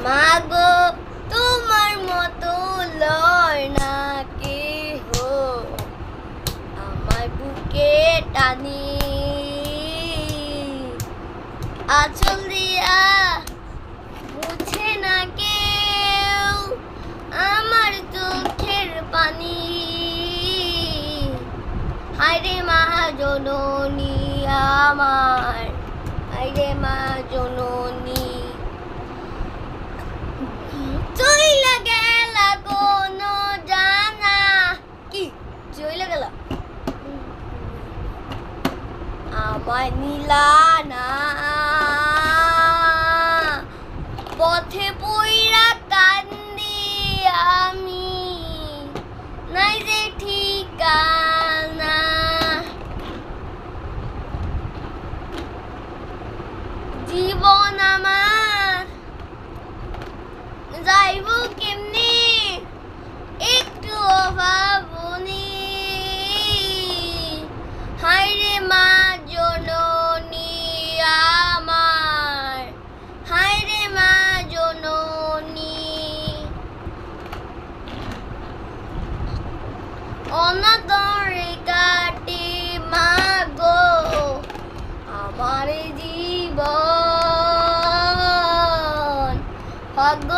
মাগো তোমার মতো লয় না কেহ, আমার বুকে টানি আঁচল দিয়া মুছে না কেউ আমার চোখের পানি। হায়রে মা জননী আমার, হায়রে মা জননী, চইলা গেলা কোন জানা কি চইলা গেলা আমায় নিলা না, পথে পইরা কান্দি আমি, নাই যে ঠিকানা। জীবন আমার যাইব কেমনি একটু ভাবনি। হায়রে মা জননী আমার, হায়রে মা জননী, অনাদরে কাটে মা গো আমার জীবন। ভাগ্য